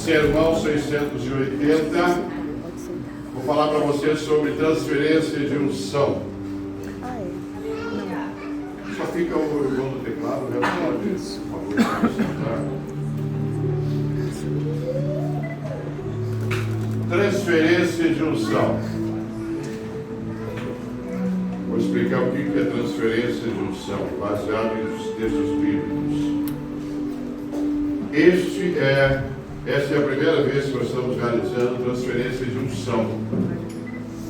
Sermão 680. Vou falar para vocês sobre transferência de unção. Só fica o irmão do teclado, já pode. Transferência de unção. Vou explicar o que é transferência de unção, baseado nos textos bíblicos. Esta é a primeira vez que nós estamos realizando transferência de unção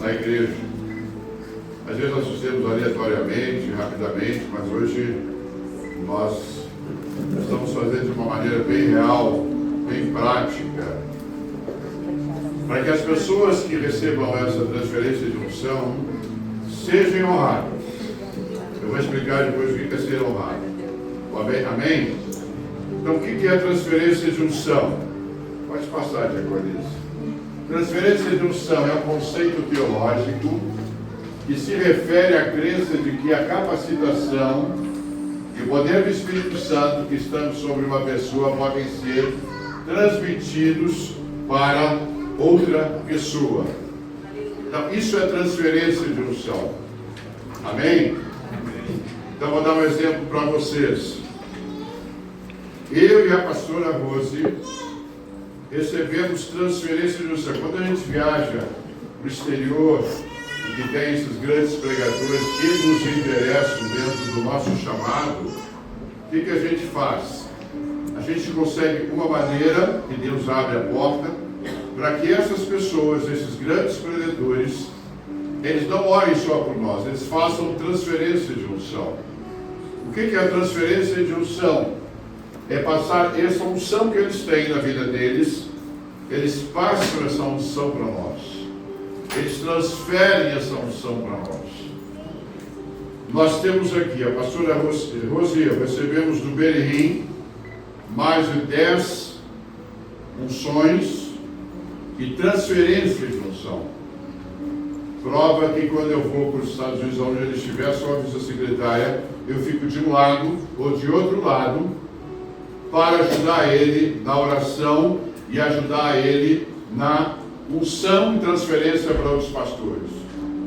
na igreja. Às vezes nós fizemos aleatoriamente, rapidamente, mas hoje nós estamos fazendo de uma maneira bem real, bem prática, para que as pessoas que recebam essa transferência de unção sejam honradas. Eu vou explicar depois o que é ser honrado. Amém? Então, o que é transferência de unção? Pode passar, Diaconisa. Transferência de unção é um conceito teológico que se refere à crença de que a capacitação e o poder do Espírito Santo que estão sobre uma pessoa podem ser transmitidos para outra pessoa. Então, isso é transferência de unção. Amém? Então, vou dar um exemplo para vocês. Eu e a pastora Rose recebemos transferência de unção. Quando a gente viaja para o exterior e que tem esses grandes pregadores que nos interessam dentro do nosso chamado, o que a gente faz? A gente consegue uma maneira que Deus abre a porta para que essas pessoas, esses grandes pregadores, eles não orem só por nós, eles façam transferência de unção. O que é a transferência de unção? É passar essa unção que eles têm na vida deles, eles passam essa unção para nós. Eles transferem essa unção para nós. Nós temos aqui, a pastora Rosia, recebemos do Berim mais de 10 unções e transferência de unção. Prova que quando eu vou para os Estados Unidos, onde ele estiver, só avisa a secretária, eu fico de um lado ou de outro lado, para ajudar ele na oração e ajudar ele na unção e transferência para outros pastores.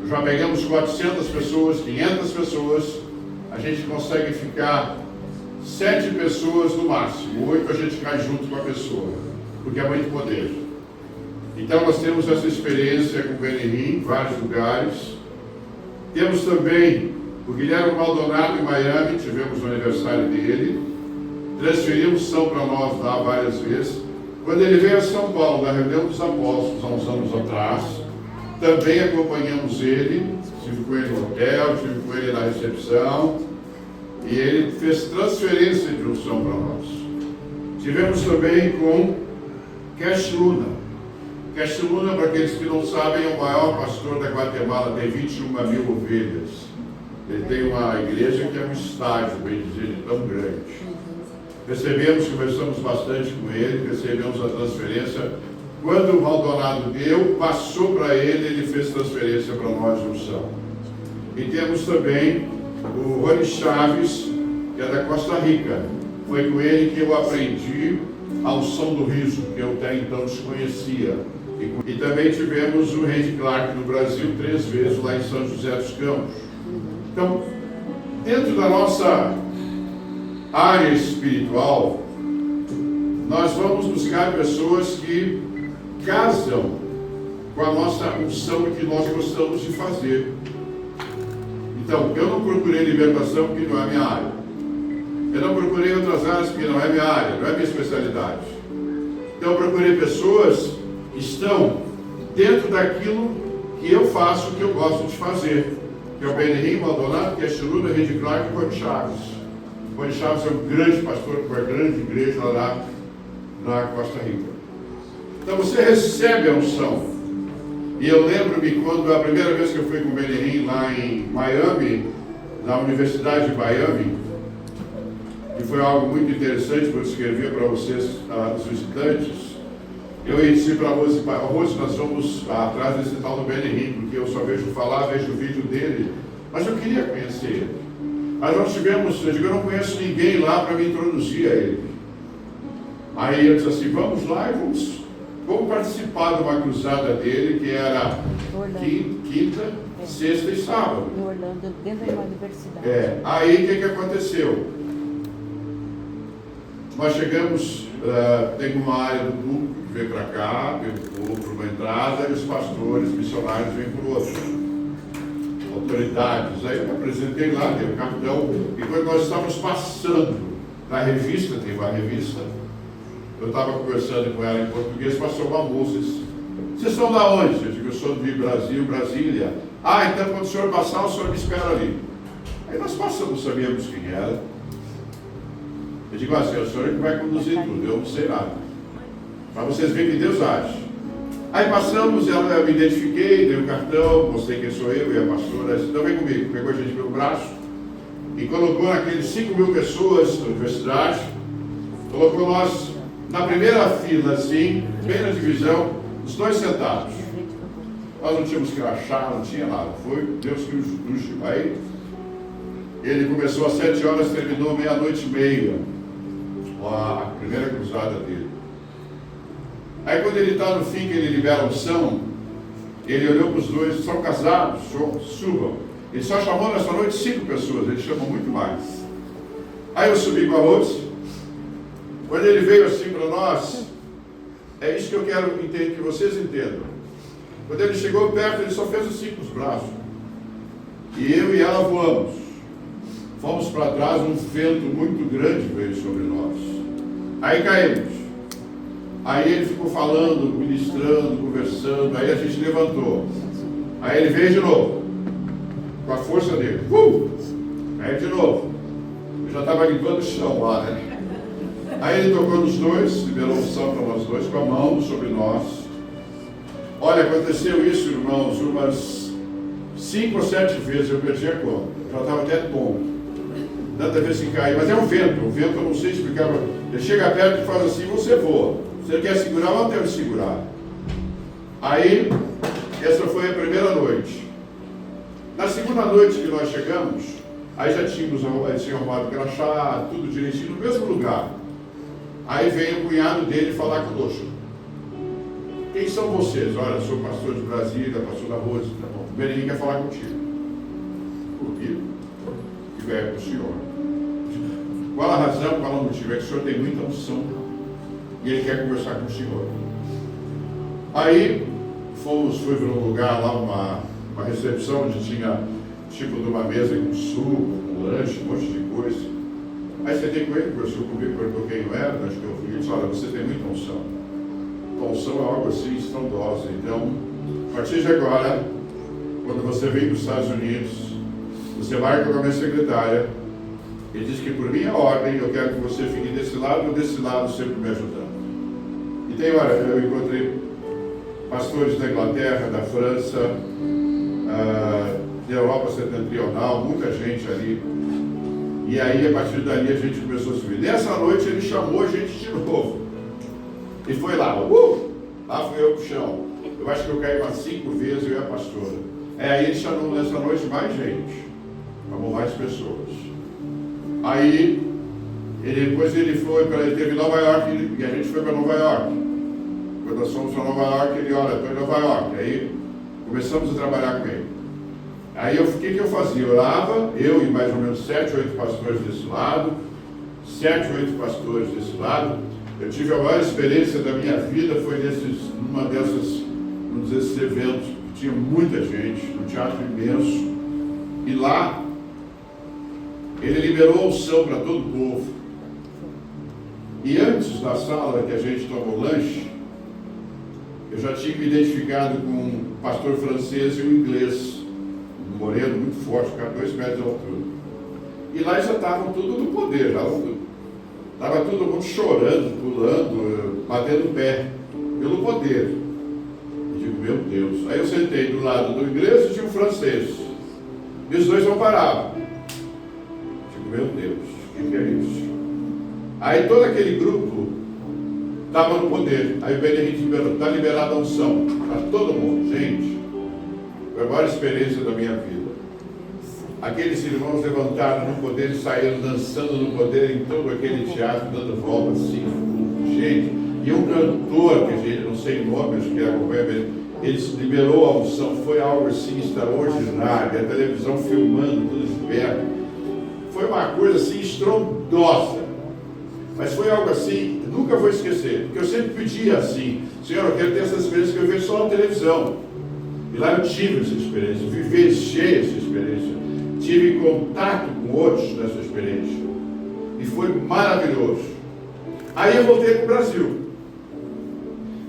Já pegamos 400 pessoas, 500 pessoas, a gente consegue ficar 7 pessoas no máximo, 8 a gente cai junto com a pessoa, porque é muito poder. Então nós temos essa experiência com o Benim em vários lugares. Temos também o Guilherme Maldonado em Miami, tivemos o aniversário dele. Transferimos unção para nós lá várias vezes. Quando ele veio a São Paulo, na reunião dos apóstolos, há uns anos atrás, também acompanhamos ele, estive com ele no hotel, estive com ele na recepção, e ele fez transferência de unção para nós. Tivemos também com Cash Luna. Cash Luna, para aqueles que não sabem, é o maior pastor da Guatemala, tem 21.000 ovelhas. Ele tem uma igreja que é um estádio, bem dizer, de tão grande. Recebemos, conversamos bastante com ele, recebemos a transferência. Quando o Maldonado deu, passou para ele, ele fez transferência para nós de unção. E temos também o Rony Chaves, que é da Costa Rica. Foi com ele que eu aprendi a unção do riso, que eu até então desconhecia. E também tivemos o Randy Clark no Brasil 3 vezes, lá em São José dos Campos. Então, dentro da nossa área espiritual, nós vamos buscar pessoas que casam com a nossa unção que nós gostamos de fazer. Então, eu não procurei libertação porque não é minha área. Eu não procurei outras áreas porque não é minha área, não é minha especialidade. Então, eu procurei pessoas que estão dentro daquilo que eu faço, que eu gosto de fazer. Que é o Benim Maldonado, que é Chiluna, Randy Clark e o Rony Chaves. O Rony Chaves é um grande pastor com uma grande igreja lá na Costa Rica. Então você recebe a unção. E eu lembro-me quando a primeira vez que eu fui com o Benim lá em Miami, na Universidade de Miami, que foi algo muito interessante, quando eu escrevia para vocês, os visitantes, eu disse para a Rose, nós vamos atrás desse tal do Benim, porque eu só vejo falar, vejo o vídeo dele, mas eu queria conhecer ele. Mas nós tivemos, eu não conheço ninguém lá para me introduzir a ele. Aí eu disse assim, vamos lá e vamos participar de uma cruzada dele, que era quinta, sexta e sábado. Em Orlando, dentro de uma universidade. Aí o que aconteceu? Nós chegamos, tem uma área do público que veio para cá, veio por uma entrada, e os pastores, missionários vêm por outra. Autoridades. Aí eu me apresentei lá, dei o cartão, e quando nós estávamos passando na revista, tem uma revista, eu estava conversando com ela em português, passou uma moça e disse, vocês são da onde? Eu digo, eu sou de Brasil, Brasília. Ah, então quando o senhor passar, o senhor me espera ali. Aí nós passamos, sabíamos quem era. Eu digo assim, o senhor é que vai conduzir tudo, eu não sei nada. Para vocês verem que Deus age. Aí passamos, eu me identifiquei, dei o cartão, mostrei quem sou eu e a pastora. Disse, então vem comigo. Pegou a gente pelo braço e colocou naqueles 5.000 pessoas na universidade, colocou nós na primeira fila, assim, bem na divisão, os dois sentados. Nós não tínhamos crachá, não tinha nada. Foi Deus que nos deu. Aí ele começou às 7 horas, terminou meia-noite e meia. A primeira cruzada dele. Aí quando ele está no fim, que ele libera a unção, ele olhou para os dois, são casados, subam. Ele só chamou nessa noite 5 pessoas, ele chamou muito mais. Aí eu subi com a Rose. Quando ele veio assim para nós, é isso que eu quero que vocês entendam. Quando ele chegou perto, ele só fez assim com os braços. E eu e ela voamos. Fomos para trás, um vento muito grande veio sobre nós. Aí caímos. Aí ele ficou falando, ministrando, conversando. Aí a gente levantou. Aí ele veio de novo. Com a força dele. Aí de novo. Eu já estava limpando o chão lá, né? Aí ele tocou nos dois, liberou unção para nós dois, com a mão sobre nós. Olha, aconteceu isso, irmãos, umas 5 ou 7 vezes, eu perdi a conta. Eu já estava até tonto. Tanta vez que caiu, mas é um vento eu não sei explicar. Ele chega perto e faz assim, você voa. Você quer segurar, eu não quero segurar. Aí, essa foi a primeira noite. Na segunda noite que nós chegamos, aí já tínhamos arrumado crachá, tudo direitinho, no mesmo lugar. Aí veio o cunhado dele falar conosco. Quem são vocês? Olha, sou pastor de Brasília, pastor da Rose. Tá bom. O Beninho quer falar contigo. Comigo? Que é com o senhor. Qual a razão, qual o motivo? É que o senhor tem muita unção e ele quer conversar com o senhor. Aí fui para um lugar lá, uma recepção onde tinha tipo de uma mesa com suco, com lanche, um monte de coisa. Aí sentei com ele, conversou comigo, perguntou quem eu era, acho que eu fui, e disse, olha, você tem muita unção. A unção é algo assim estrondosa. Então, a partir de agora, quando você vem para os Estados Unidos, você marca com a minha secretária, ele diz que por minha ordem, eu quero que você fique desse lado ou desse lado, sempre me ajudando. E tem, olha, eu encontrei pastores da Inglaterra, da França, da Europa Setentrional, muita gente ali. E aí, a partir dali, a gente começou a subir. Nessa noite, ele chamou a gente de novo. E foi lá, lá fui eu pro chão. Eu acho que eu caí umas 5 vezes, eu e a pastora. Aí ele chamou nessa noite mais gente. Chamou mais pessoas. Aí, depois ele teve Nova York, e a gente foi para Nova York. Quando nós fomos para Nova York, ele, olha, estou em Nova York. Aí, começamos a trabalhar com ele. Aí, o que eu fazia? Eu orava, eu e mais ou menos 7 ou 8 pastores desse lado, 7 ou 8 pastores desse lado. Eu tive a maior experiência da minha vida, foi num desses eventos, que tinha muita gente, um teatro imenso. E lá, ele liberou unção para todo o povo. E antes da sala que a gente tomou lanche, eu já tinha me identificado com um pastor francês e um inglês, um moreno muito forte, cara, 2 metros de altura. E lá já estavam tudo no poder, estava todo mundo chorando, pulando, batendo o pé, pelo poder. Eu digo, meu Deus. Aí eu sentei do lado do inglês e tinha um francês. E os dois não paravam. Eu digo, meu Deus, o que é isso? Aí todo aquele grupo estava no poder. Aí o Benedito liberou, está liberada a unção para todo mundo. Gente, foi a maior experiência da minha vida. Aqueles irmãos levantaram no poder e saíram dançando no poder em todo aquele teatro, dando volta assim, gente. E um cantor, que a gente não sei o nome, acho que acompanha mesmo, ele liberou a unção, foi algo assim extraordinário, a televisão filmando tudo de perto. Foi uma coisa assim estrondosa. Mas foi algo assim, nunca vou esquecer, porque eu sempre pedia assim, Senhor, eu quero ter essa experiência que eu vejo só na televisão. E lá eu tive essa experiência, vivenciei essa experiência, tive contato com outros nessa experiência. E foi maravilhoso. Aí eu voltei para o Brasil.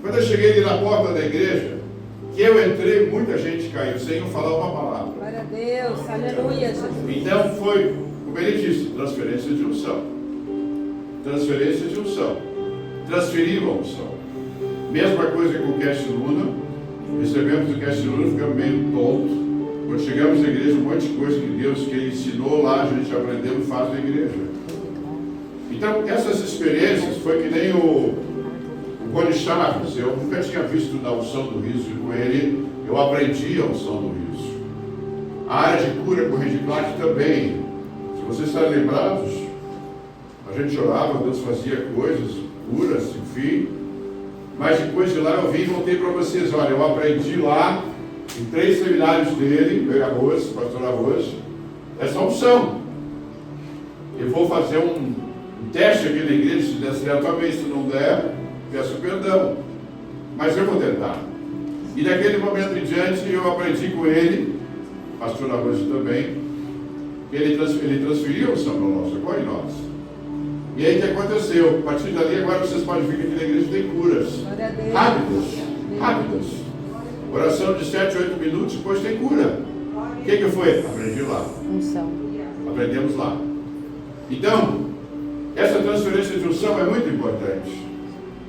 Quando eu cheguei ali na porta da igreja, que eu entrei, muita gente caiu, sem eu falar uma palavra. Glória a Deus, aleluia, Jesus. Então foi, como ele disse, transferência de unção. Transferência de unção. Transferiu a unção. Mesma coisa com o Cash Luna. Recebemos o Cash Luna, ficamos meio tontos. Quando chegamos na igreja, um monte de coisa que Deus, que Ele ensinou lá, a gente aprendeu e faz na igreja. Então, essas experiências foi que nem o Rony Chaves. Eu nunca tinha visto na unção do riso, e com ele eu aprendi a unção do riso. A área de cura com o Randy Clark também. Se vocês estarem lembrados, a gente orava, Deus fazia coisas, curas, enfim. Mas depois de lá eu vim e voltei para vocês. Olha, eu aprendi lá, em 3 seminários dele, meu Arroz, pastor Arroz, essa unção. Eu vou fazer um teste aqui na igreja, se der certo, amém. Se não der, peço perdão. Mas eu vou tentar. E daquele momento em diante eu aprendi com ele, pastor Arroz também, que ele transferiu a unção para nós, agora em nós. E aí o que aconteceu? A partir dali, agora vocês podem ver que aqui na igreja tem curas. Rápidas. Oração de 7, 8 minutos, depois tem cura. O que foi? Aprendi lá. Unção. Aprendemos lá. Então, essa transferência de unção é muito importante.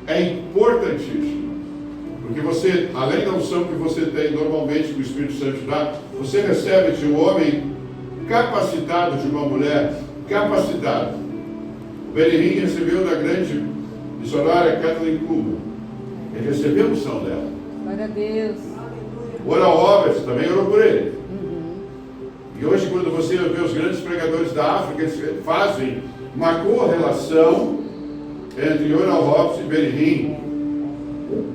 É importantíssimo. Porque você, além da unção que você tem normalmente que o Espírito Santo dá, você recebe de um homem capacitado, de uma mulher capacitada. O Benihim recebeu da grande missionária Kathleen Kuhlman. Ele recebeu a unção dela. Glória a Deus. O Oral Roberts também orou por ele. E hoje, quando você vê os grandes pregadores da África, eles fazem uma correlação entre Oral Roberts e Benihim.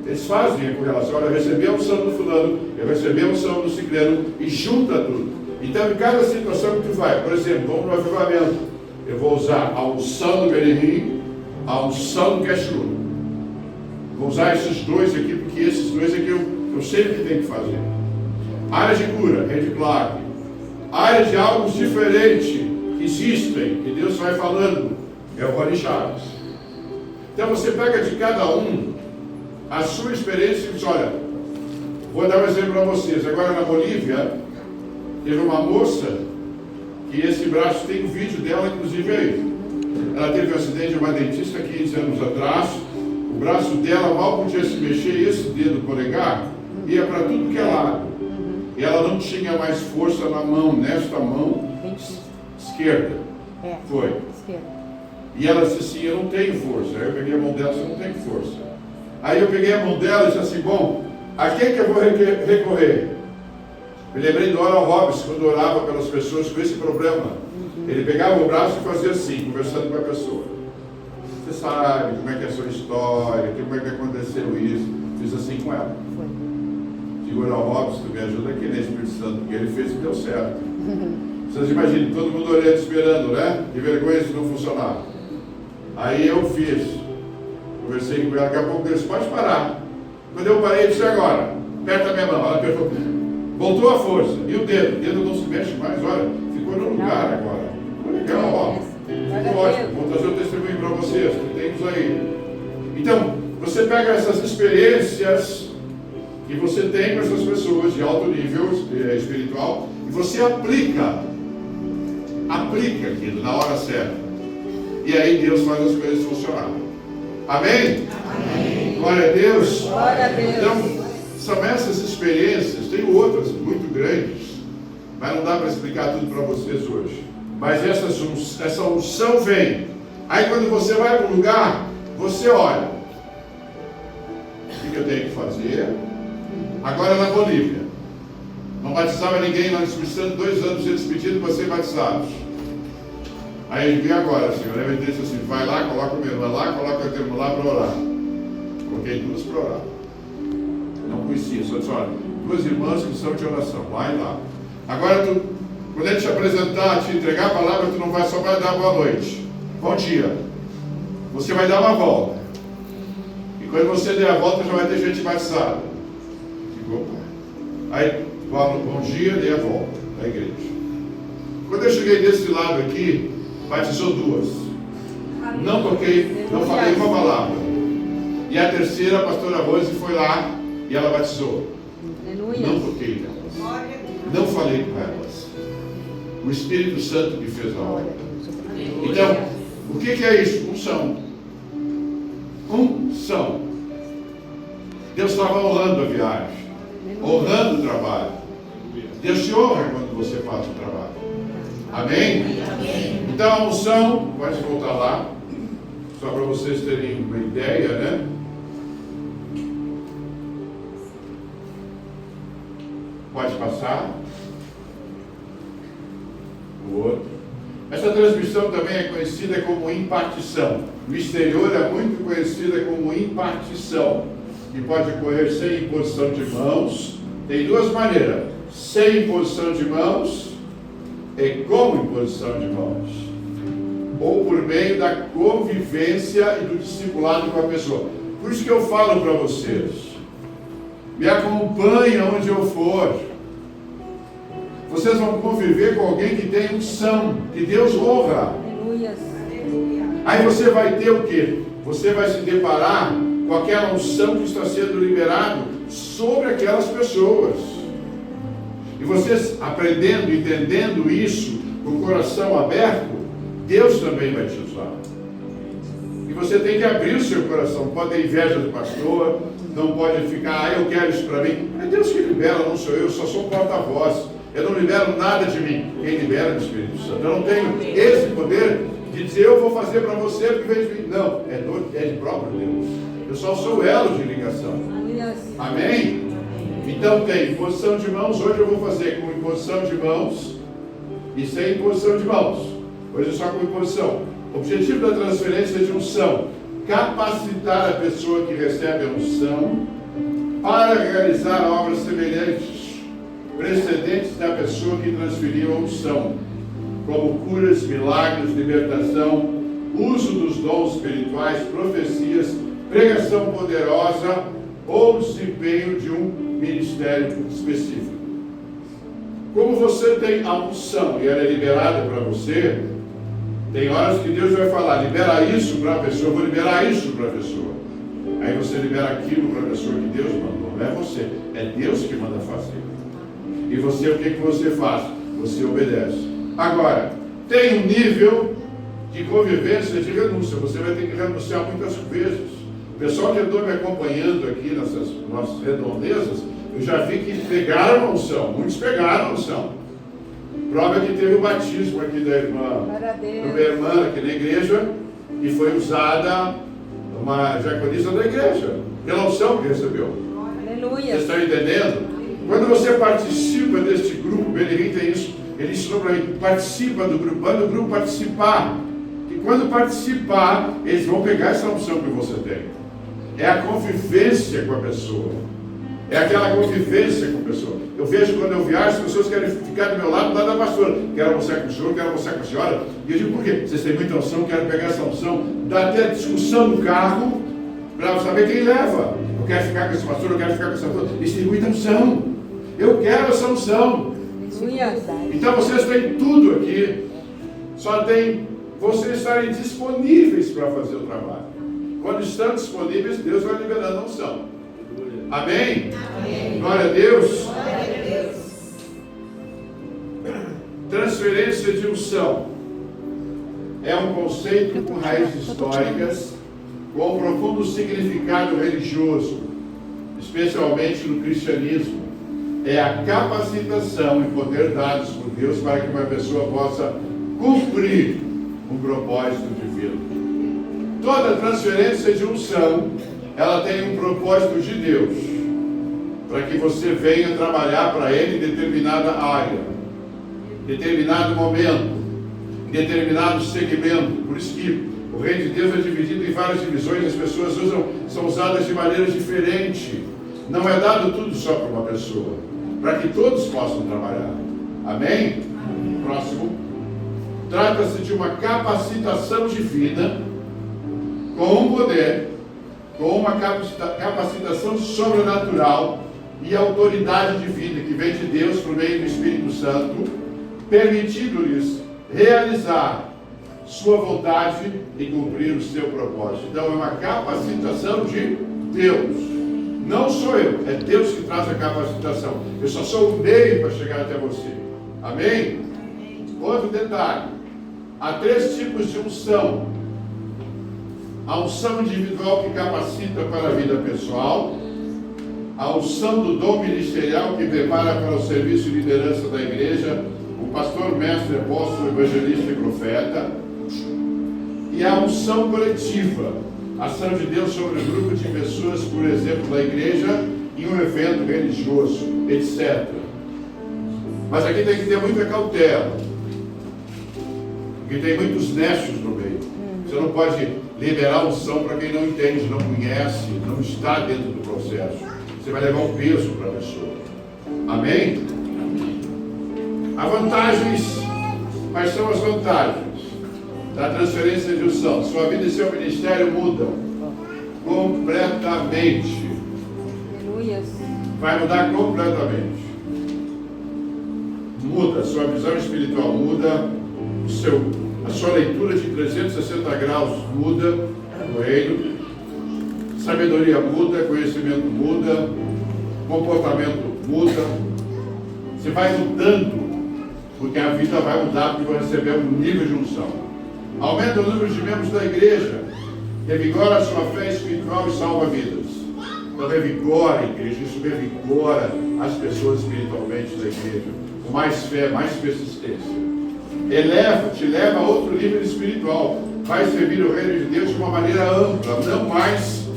Eles fazem a correlação. Olha, eu recebi a unção do fulano, eu recebi a unção do ciclano, e junta tudo. Então, em cada situação que tu vai, por exemplo, vamos no avivamento, eu vou usar a unção do Benihim, a unção do Cash Luna. Vou usar esses dois aqui, porque esses dois aqui eu sei o que tem que fazer. Área de cura, Randy Clark. Área de algo diferente que existem, que Deus vai falando, é o Rony Chaves. Então você pega de cada um a sua experiência e diz, olha, vou dar um exemplo para vocês. Agora na Bolívia, teve uma moça que esse braço, tem um vídeo dela, inclusive aí. Ela teve um acidente de uma dentista 15 anos atrás. O braço dela mal podia se mexer, e esse dedo polegar ia para tudo que é lado. E ela não tinha mais força na mão, nesta mão esquerda. Foi. Esquerda. E ela disse assim, eu não tenho força. Aí eu peguei a mão dela, você não tem força. Aí eu peguei a mão dela e disse assim, bom, a quem que eu vou recorrer? Me lembrei do Oral Roberts, quando orava pelas pessoas com esse problema. Ele pegava o braço e fazia assim, conversando com a pessoa. Você sabe como é que é a sua história, como é que aconteceu isso. Fiz assim com ela. Digo, Oral Roberts, tu me ajuda aqui, né, Espírito Santo, porque ele fez e deu certo. Vocês imaginem, todo mundo orando, esperando, né? Que vergonha se não funcionar. Aí eu fiz. Conversei com ela, daqui a pouco Deus, pode parar. Quando eu parei, eu disse, agora, aperta a minha mão. Ela apertou. Voltou a força. E o dedo não se mexe mais, olha, ficou no lugar agora. Ficou legal, ó. Ficou ótimo. Vou trazer o testemunho para vocês, que temos aí. Então, você pega essas experiências que você tem com essas pessoas de alto nível espiritual e você aplica aquilo na hora certa. E aí Deus faz as coisas funcionarem. Amém? Amém. Glória a Deus. Glória a Deus. Então, são essas experiências, tem outras muito grandes, mas não dá para explicar tudo para vocês hoje. Mas essa unção vem. Aí quando você vai para um lugar, você olha. O que eu tenho que fazer? Agora na Bolívia. Não batizava ninguém lá no Espírito Santo, 2 anos eles pedindo para ser batizados. Aí eu digo, e agora, Senhor? Aí ele disse assim, vai lá, coloca uma irmã lá, coloca o termo lá para orar. Coloquei duas para orar. Não conhecia, só disse, olha, duas irmãs que são de oração, vai lá. Agora, quando ele te apresentar, te entregar a palavra, tu não vai só vai dar boa noite, bom dia. Você vai dar uma volta. E quando você der a volta, já vai ter gente batizada. Ficou? Aí, bom dia, dei a volta da igreja. Quando eu cheguei desse lado aqui, batizou duas. Não toquei, não falei uma palavra. E a terceira, a pastora Rose, foi lá e ela batizou. Não toquei nelas. Não falei com elas. O Espírito Santo que fez a obra. Então, o que é isso? Unção. Unção. Deus estava honrando a viagem, honrando o trabalho. Deus te honra quando você faz o trabalho. Amém? Então a unção, pode voltar lá, só para vocês terem uma ideia, né? Pode passar. O outro. Essa transmissão também é conhecida como impartição. No exterior é muito conhecida como impartição, que pode ocorrer sem imposição de mãos. Tem duas maneiras: sem imposição de mãos e com imposição de mãos, ou por meio da convivência e do discipulado com a pessoa. Por isso que eu falo para vocês, me acompanhe onde eu for. Vocês vão conviver com alguém que tem unção, que Deus honra. Aí você vai ter o quê? Você vai se deparar com aquela unção que está sendo liberado sobre aquelas pessoas. E vocês aprendendo, entendendo isso, com o coração aberto, Deus também vai te usar. E você tem que abrir o seu coração. Não pode ter inveja do pastor, não pode ficar, eu quero isso para mim. É Deus que libera, não sou eu só sou porta-voz. Eu não libero nada de mim. Quem libera é o Espírito Santo. Eu não tenho esse poder de dizer, eu vou fazer para você porque vem de mim. Não, é de próprio Deus. Eu só sou elo de ligação. Amém? Então tem imposição de mãos. Hoje eu vou fazer com imposição de mãos e sem imposição de mãos. Hoje é só com imposição. O objetivo da transferência de unção: capacitar a pessoa que recebe a unção para realizar obras semelhantes, precedentes da pessoa que transferiu a unção, como curas, milagres, libertação, uso dos dons espirituais, profecias, pregação poderosa ou desempenho de um ministério específico. Como você tem a unção e ela é liberada para você, tem horas que Deus vai falar, libera isso para a pessoa, eu vou liberar isso para a pessoa. Aí você libera aquilo para a pessoa que Deus mandou. Não é você, é Deus que manda fazer. E você, o que você faz? Você obedece. Agora, tem um nível de convivência, de renúncia. Você vai ter que renunciar muitas vezes. O pessoal que andou me acompanhando aqui nessas nossas redondezas, eu já vi que pegaram a unção. Muitos pegaram a unção. Prova que teve o batismo aqui da irmã. Uma irmã aqui na igreja, e foi usada uma diaconisa da igreja, pela unção que recebeu. Aleluia. Vocês estão entendendo? Quando você participa deste grupo, Benedito tem isso, ele ensinou para mim, participa do grupo, manda o grupo participar. E quando participar, eles vão pegar essa unção que você tem. É a convivência com a pessoa. É aquela convivência com a pessoa. Eu vejo quando eu viajo, as pessoas querem ficar do meu lado da pastora. Quero almoçar com o senhor, quero almoçar com a senhora. E eu digo, por quê? Vocês têm muita unção, quero pegar essa unção. Dá até discussão no carro, para saber quem leva. Eu quero ficar com esse pastor, eu quero ficar com essa pastora. Eles têm muita unção. Eu quero essa unção. Então vocês têm tudo aqui. Só tem vocês estarem disponíveis para fazer o trabalho. Quando estão disponíveis, Deus vai liberando a unção. Amém? Amém. Glória a Deus. Glória a Deus. Transferência de unção é um conceito com raízes históricas, com um profundo significado religioso, especialmente no cristianismo. É a capacitação e poder dados por Deus para que uma pessoa possa cumprir um propósito divino. Toda transferência de unção, ela tem um propósito de Deus, para que você venha trabalhar para Ele em determinada área, determinado momento, determinado segmento. Por isso que o reino de Deus é dividido em várias divisões, as pessoas são usadas de maneiras diferentes. Não é dado tudo só para uma pessoa, para que todos possam trabalhar. Amém? Próximo. Trata-se de uma capacitação divina, com um poder, com uma capacitação sobrenatural e autoridade divina, que vem de Deus por meio do Espírito Santo, permitindo-lhes realizar sua vontade e cumprir o seu propósito. Então é uma capacitação de Deus. Não sou eu, é Deus que traz a capacitação. Eu só sou o meio para chegar até você. Amém? Outro detalhe. Há 3 tipos de unção. A unção individual que capacita para a vida pessoal. A unção do dom ministerial que prepara para o serviço de liderança da igreja. O pastor, mestre, apóstolo, evangelista e profeta. E a unção coletiva. A ação de Deus sobre um grupo de pessoas, por exemplo, da igreja, em um evento religioso, etc. Mas aqui tem que ter muita cautela. Porque tem muitos necios no meio. Você não pode liberar unção para quem não entende, não conhece, não está dentro do processo. Você vai levar um peso para a pessoa. Amém? Há vantagens. Quais são as vantagens da transferência de unção? Sua vida e seu ministério mudam completamente. Aleluia. Vai mudar completamente. Muda, sua visão espiritual muda, a sua leitura de 360 graus muda no reino, sabedoria muda, conhecimento muda, comportamento muda. Você vai mudando, porque a vida vai mudar, porque vai receber um nível de unção. Aumenta o número de membros da igreja, revigora a sua fé espiritual e salva vidas. Então revigora a igreja, isso revigora as pessoas espiritualmente da igreja, com mais fé, mais persistência. Te leva a outro nível espiritual. Vai servir o reino de Deus de uma maneira ampla, não mais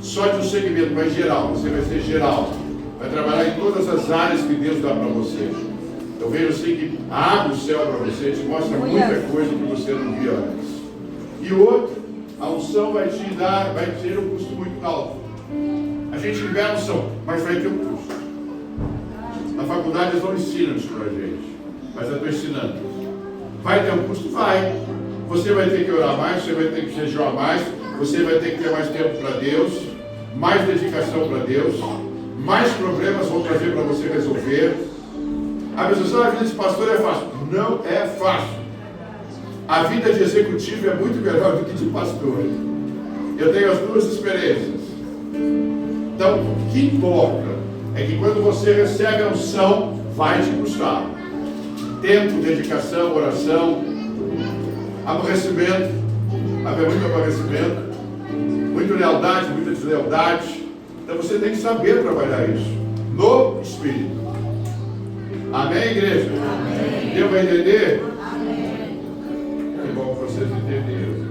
só de um segmento, mas geral. Você vai ser geral, vai trabalhar em todas as áreas que Deus dá para você. Eu vejo assim que abre o céu para você, te mostra muita coisa que você não via antes. E o outro, a unção vai ter um custo muito alto. A gente libera a unção, mas vai ter um custo. Na faculdade eles não ensinam isso para a gente, mas eu estou ensinando. Vai ter um custo? Vai. Você vai ter que orar mais, você vai ter que jejuar mais, você vai ter que ter mais tempo para Deus, mais dedicação para Deus, mais problemas vão trazer para você resolver. A pessoa, a vida de pastor é fácil. Não é fácil. A vida de executivo é muito melhor do que de pastor. Eu tenho as 2 experiências. Então, o que importa é que quando você recebe a unção, vai te custar. Tempo, dedicação, oração, aborrecimento, muito aborrecimento, muita lealdade, muita deslealdade. Então você tem que saber trabalhar isso no Espírito. Amém, igreja? Amém. Deu para entender? Amém. Que bom que vocês entenderam.